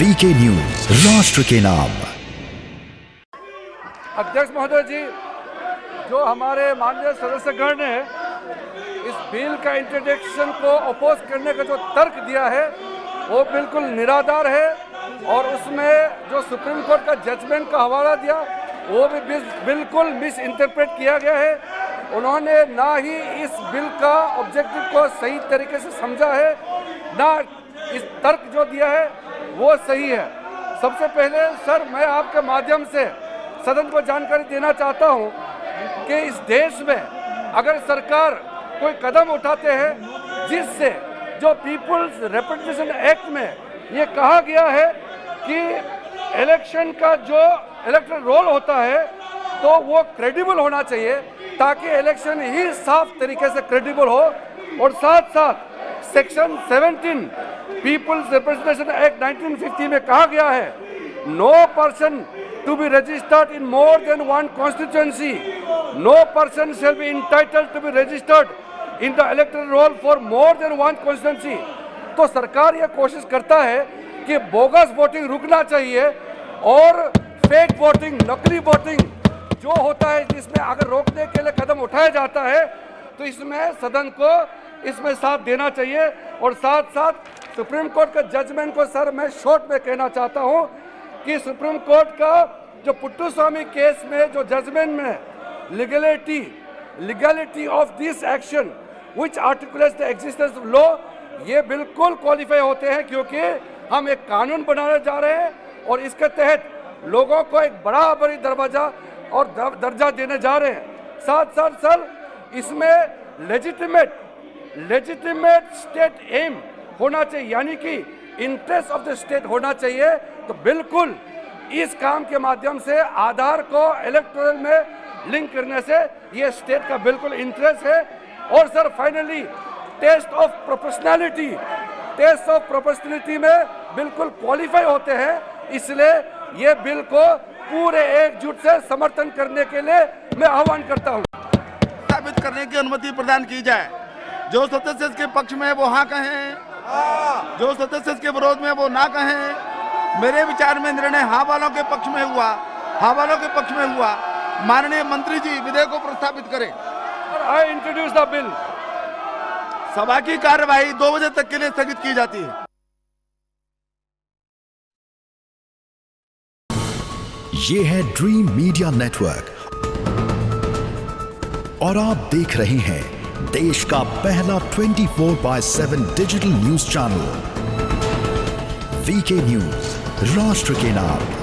VK news, राष्ट्र के नाम। अध्यक्ष महोदय जी, जो हमारे माननीय सदस्यगण ने इस बिल का इंट्रोडक्शन को अपोज करने का जो तर्क दिया है वो बिल्कुल निराधार है और उसमें जो सुप्रीम कोर्ट का जजमेंट का हवाला दिया वो भी बिल्कुल मिस इंटरप्रेट किया गया है। उन्होंने ना ही इस बिल का ऑब्जेक्टिव को सही तरीके से समझा है, ना इस तर्क जो दिया है वो सही है। सबसे पहले सर, मैं आपके माध्यम से सदन को जानकारी देना चाहता हूं कि इस देश में अगर सरकार कोई कदम उठाते हैं जिससे जो पीपुल्स रिप्रेजेंटेशन एक्ट में ये कहा गया है कि इलेक्शन का जो इलेक्टोरल रोल होता है तो वो क्रेडिबल होना चाहिए ताकि इलेक्शन ही साफ तरीके से क्रेडिबल हो, और साथ साथ सेक्शन 17 पीपुल्स रिप्रेजेंटेशन एक्ट 1950 में कहा गया है no person to be registered in more than one constituency, no person shall be entitled to be registered in the electoral roll for more than one constituency. तो सरकार यह कोशिश करता है कि बोगस वोटिंग रुकना चाहिए और फेक वोटिंग, नकली वोटिंग जो होता है जिसमें अगर रोकने के लिए कदम उठाया जाता है तो इसमें सदन को इसमें साथ देना चाहिए। और साथ साथ सुप्रीम कोर्ट का जजमेंट को सर मैं शॉर्ट में कहना चाहता हूं कि सुप्रीम कोर्ट का जो पुट्टुस्वामी केस में जो जजमेंट में legality of this action which articulates the existence of law, ये बिल्कुल क्वालिफाई होते हैं क्योंकि हम एक कानून बनाने जा रहे हैं और इसके तहत लोगों को एक बराबरी दरवाजा और दर्जा देने जा रहे हैं। साथ साथ सर इसमें लेजिटिमेट स्टेट एम होना चाहिए, यानी कि इंटरेस्ट ऑफ द स्टेट होना चाहिए। तो बिल्कुल इस काम के माध्यम से आधार को इलेक्टोरल में लिंक करने से ये स्टेट का बिल्कुल इंटरेस्ट है। और sir finally test of proportionality में बिल्कुल क्वालिफाई होते हैं, इसलिए ये बिल को पूरे एकजुट से समर्थन करने के लिए मैं आह्वान करता हूं। साबित करने की अनुमति प्रदान की जाए। जो सदस्य के पक्ष में वो हाँ कहें, जो सदस्य के विरोध में वो ना कहें। मेरे विचार में निर्णय हाँ वालों के पक्ष में हुआ, हाँ वालों के पक्ष में हुआ। माननीय मंत्री जी विधेयक को प्रस्तावित करें। I introduce the bill. सभा की कार्यवाही 2 बजे तक के लिए स्थगित की जाती है। ये है ड्रीम मीडिया नेटवर्क और आप देख रहे हैं देश का पहला 24/7 digital news channel VK news, राष्ट्र के नाम।